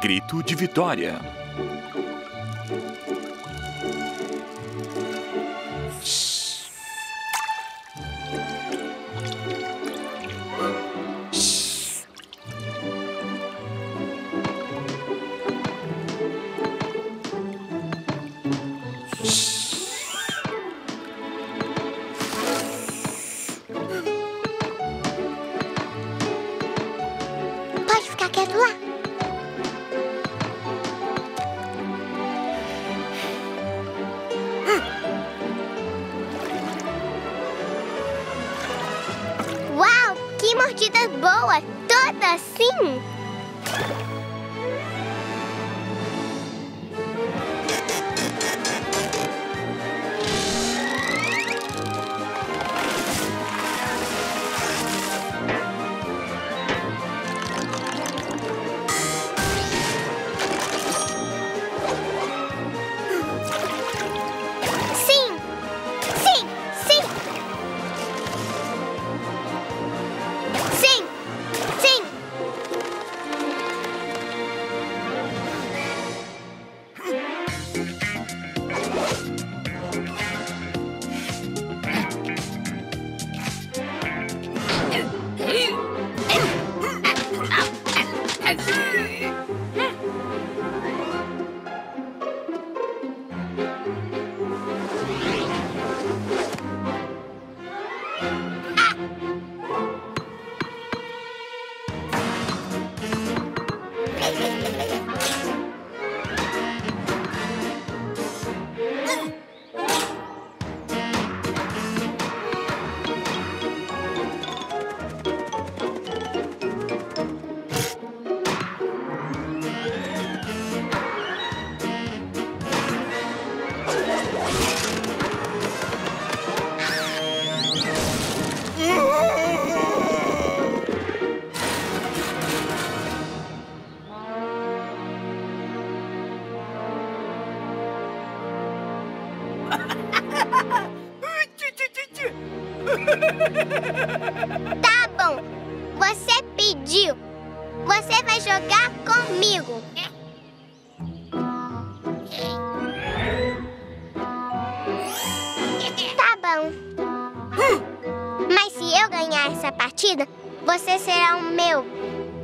Grito de vitória. Pode ficar quieto lá. Uau, que mordidas boas! Todas assim! Sim! Sim! Sim! Sim! Sim! Tá bom, você pediu. Você vai jogar comigo. Tá bom. Mas se eu ganhar essa partida, você será o meu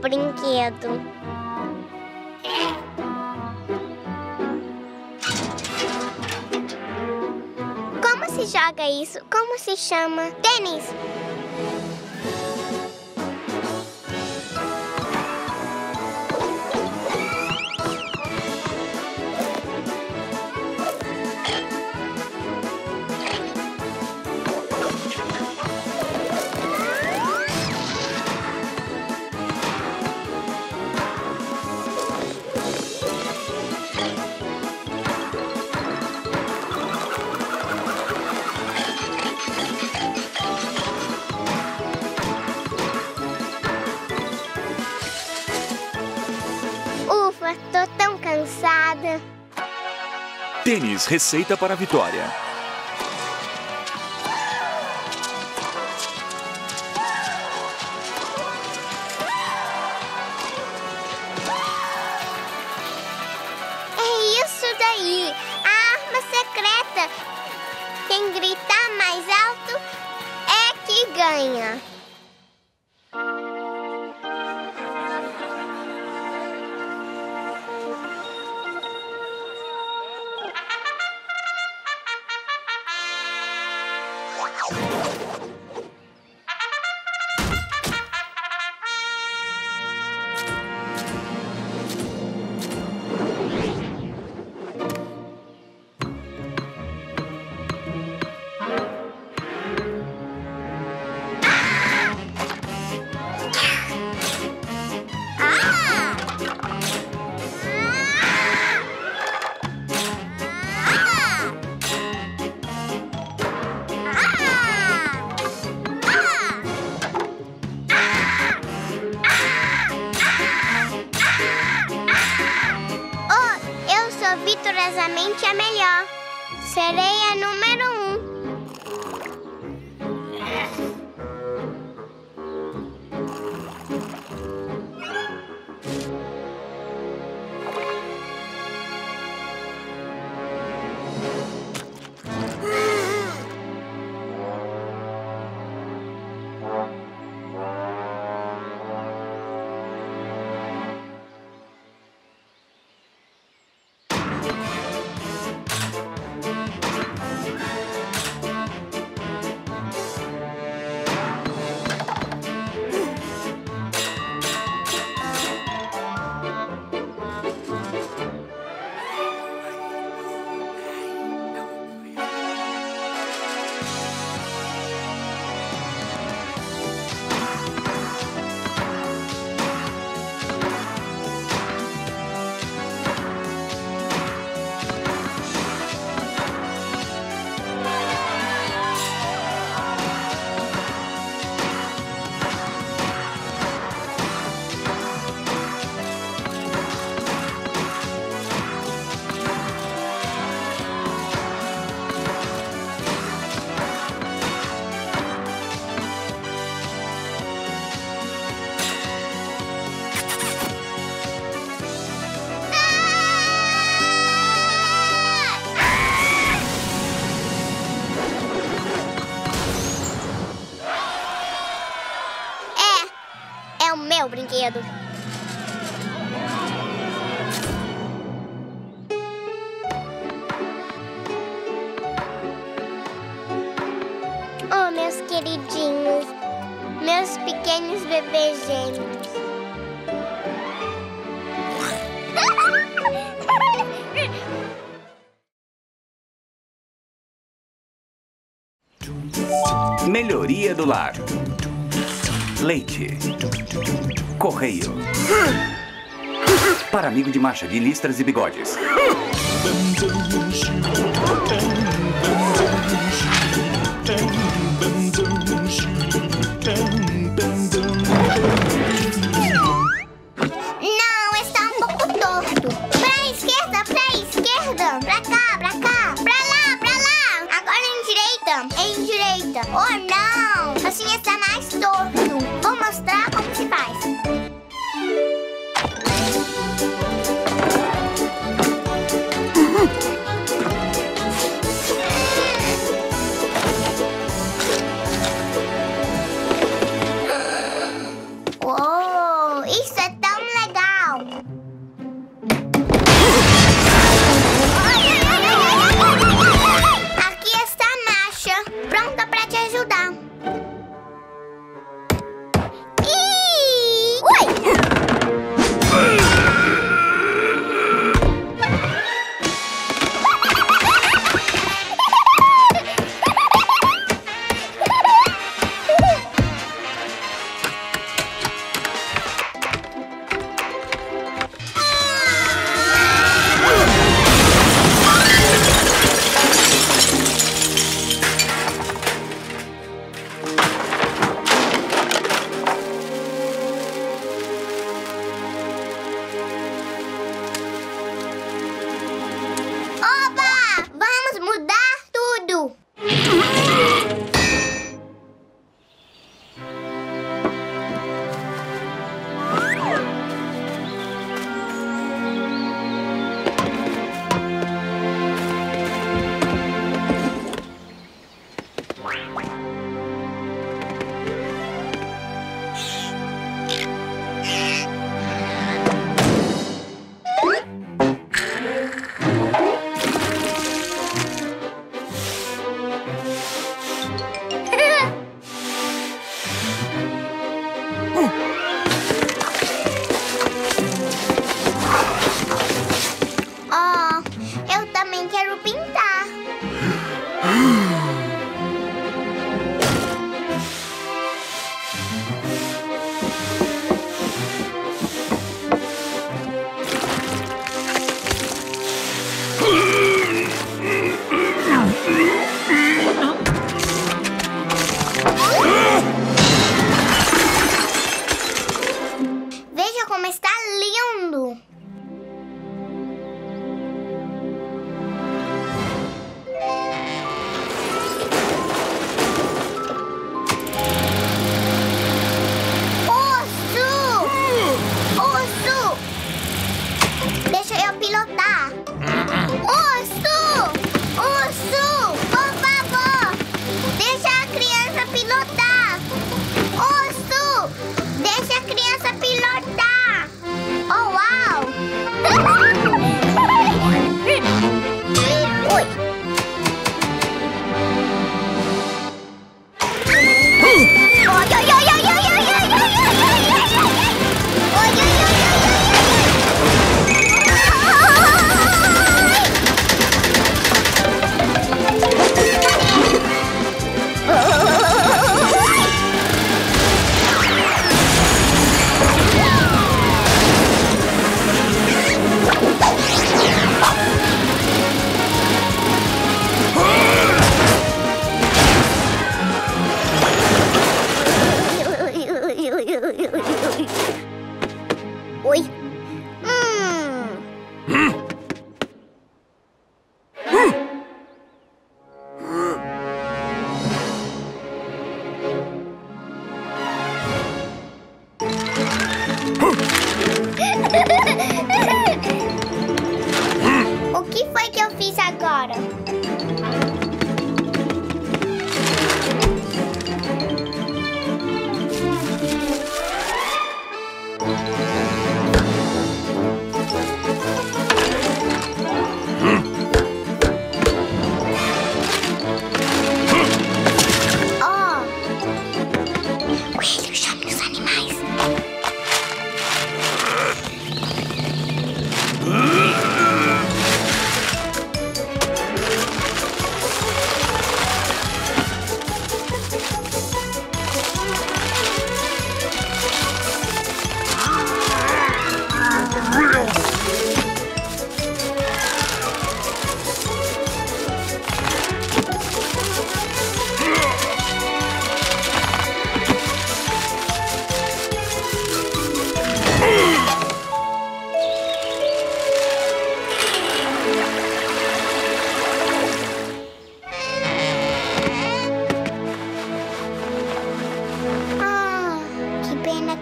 brinquedo. Como se joga isso? Como se chama? Tênis. Ufa, tô tão cansada. Tênis, receita para a vitória. É isso daí, a arma secreta. Quem gritar mais alto é que ganha. Vitoriosamente a melhor. Serei a número 1. É o meu brinquedo. Oh, meus queridinhos, meus pequenos bebês gêmeos. Melhoria do lar. Leite. Correio. Para amigo de marcha de listras e bigodes. Não, está um pouco torto. Pra esquerda, pra cá, pra lá. Agora em direita. Oh, não, assim está mais torto. Vou mostrar como se faz. Oh, isso é tão legal. Aqui está a Masha, pronta para te ajudar.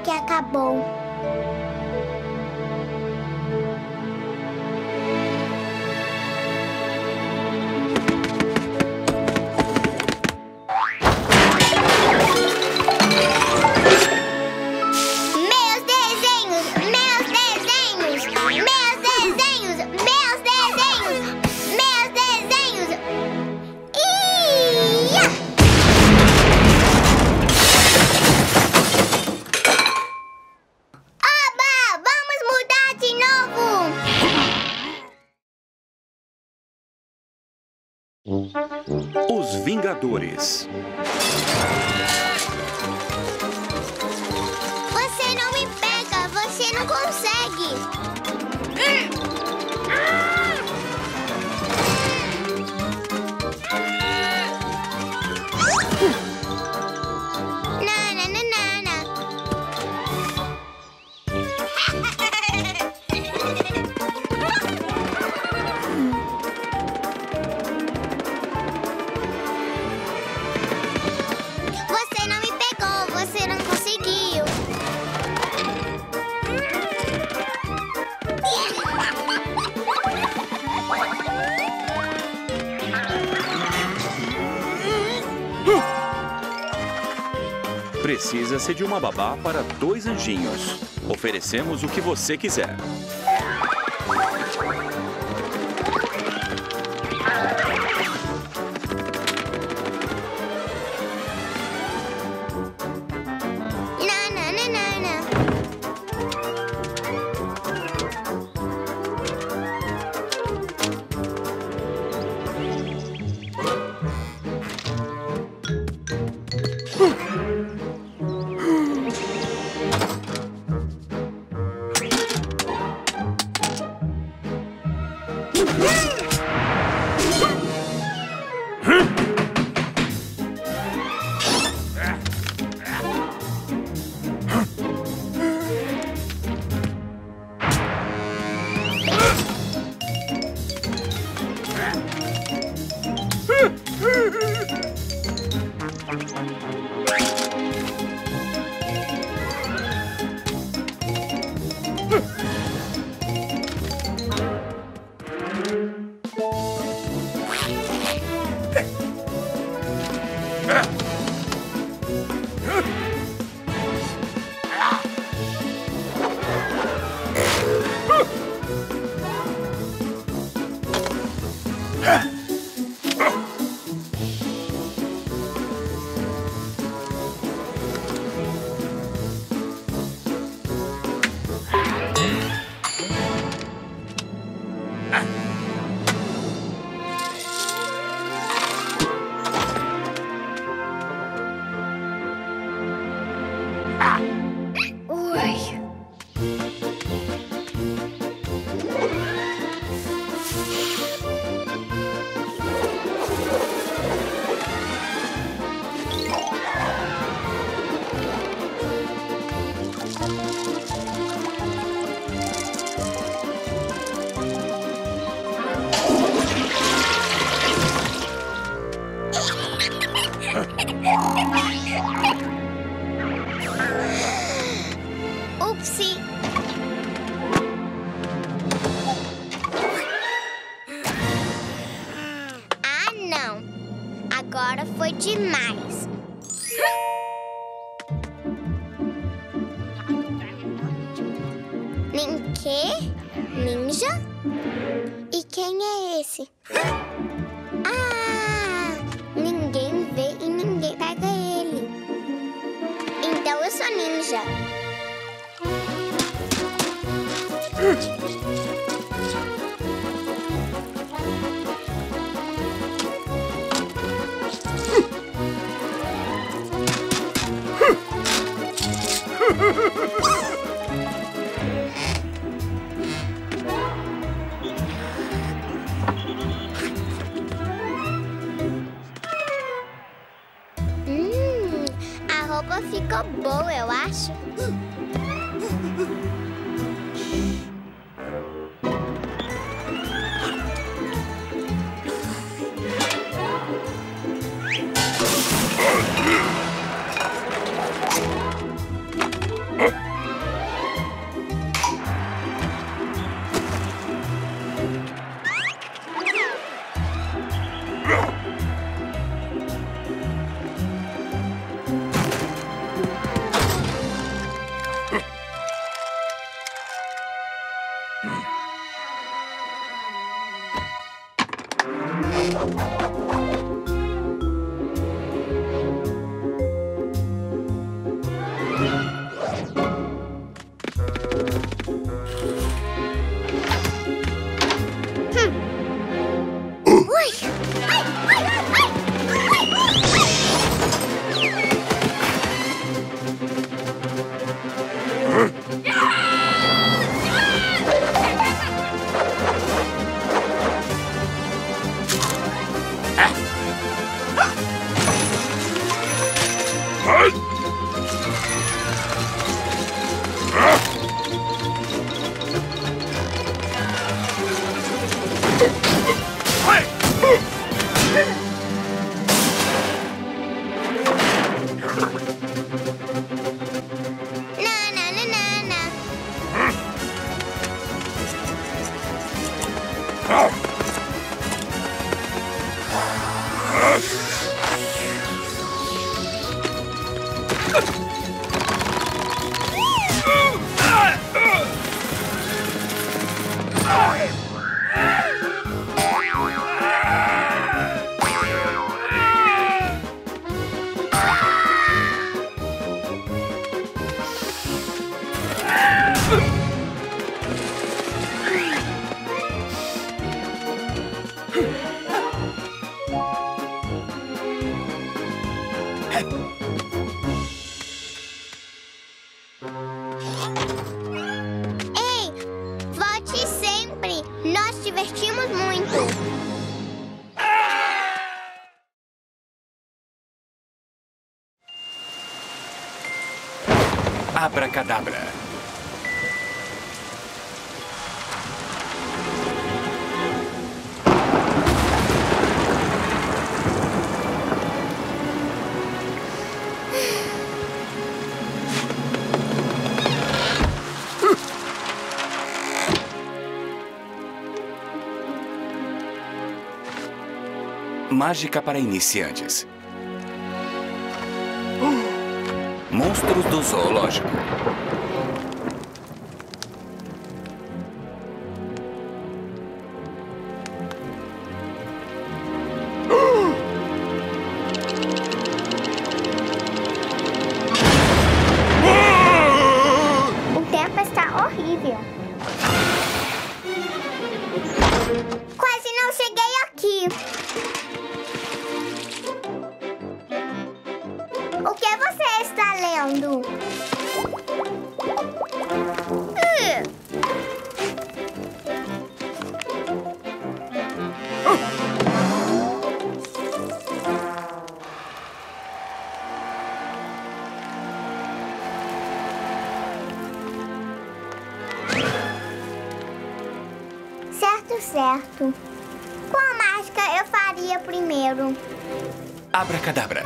que acabou. Os Vingadores. Você não me pega, você não consegue. Você não me pegou, você não conseguiu. Precisa-se de uma babá para 2 anjinhos. Oferecemos o que você quiser. Upsi. Ah, não. Agora foi demais. Quê? Ninja? E quem é esse? Ah! Ninguém vê e ninguém pega ele. Então eu sou ninja. A roupa ficou boa, eu acho. Ei, volte sempre. Nós divertimos muito. Abracadabra. Mágica para iniciantes. Monstros do zoológico. O tempo está horrível. Quase não cheguei aqui. O que você está lendo? Certo. Qual mágica eu faria primeiro? Abracadabra.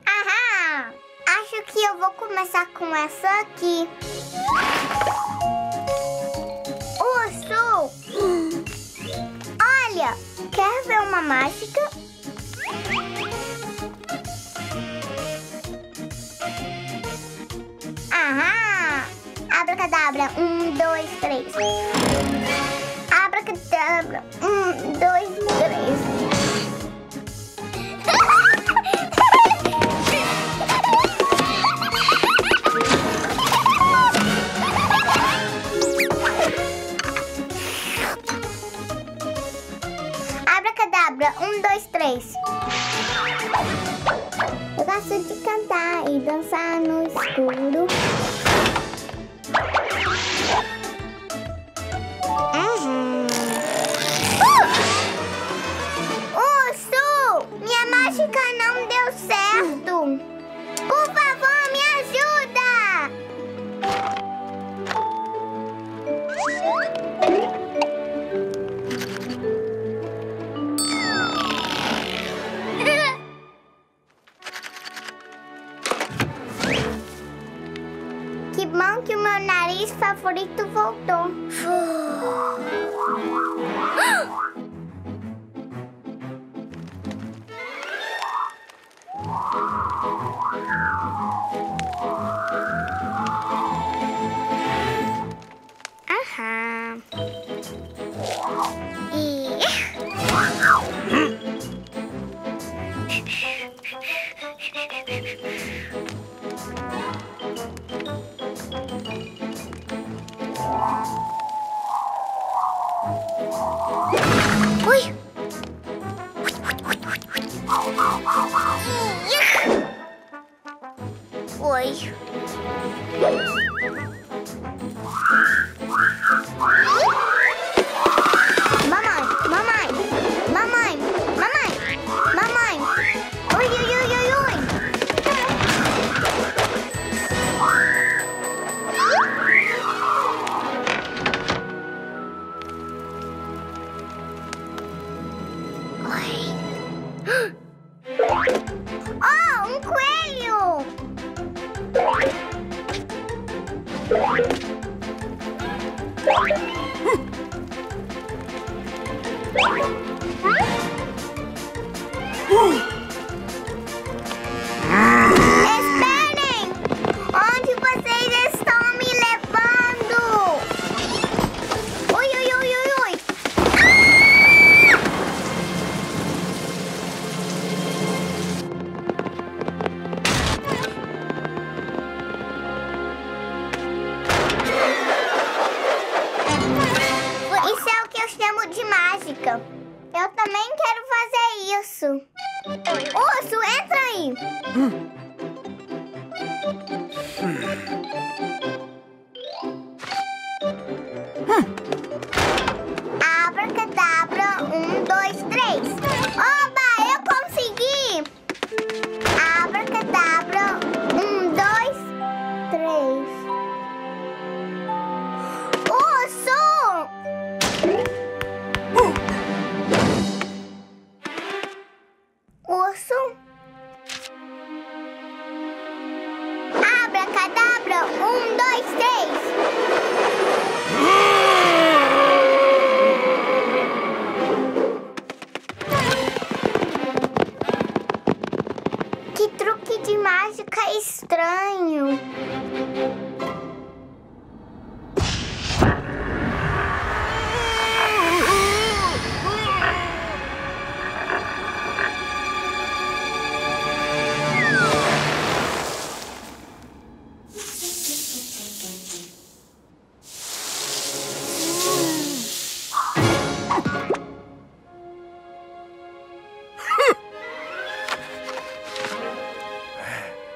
Aham! Acho que eu vou começar com essa aqui. Urso! Olha! Quer ver uma mágica? Aham! Abracadabra. 1, 2, 3. Abracadabra. 1, 2, 3. Abracadabra. 1, 2, 3. Eu gosto de cantar e dançar no escuro. Urso! Minha mágica não deu certo. Por favor, me ajuda! Que bom que o meu nariz favorito voltou. Aham. Ui! Oi. Mamãe, mamãe, mamãe, mamãe, mamãe. Ui, ui, ui, ui, ui. Oh, um coelho! Esperem! Onde vocês estão me levando? Ui, ui, ui, ui, ui! Isso é o que eu chamo de mágica. Eu também quero fazer isso. Urso, entra aí. Abracadabra, 1, 2, 3. Oba, eu consegui. Abracadabra, 1, 2, 3. Urso! Urso? Abracadabra, 1, 2, 3. Que truque de mágica estranho.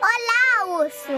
Olá, urso!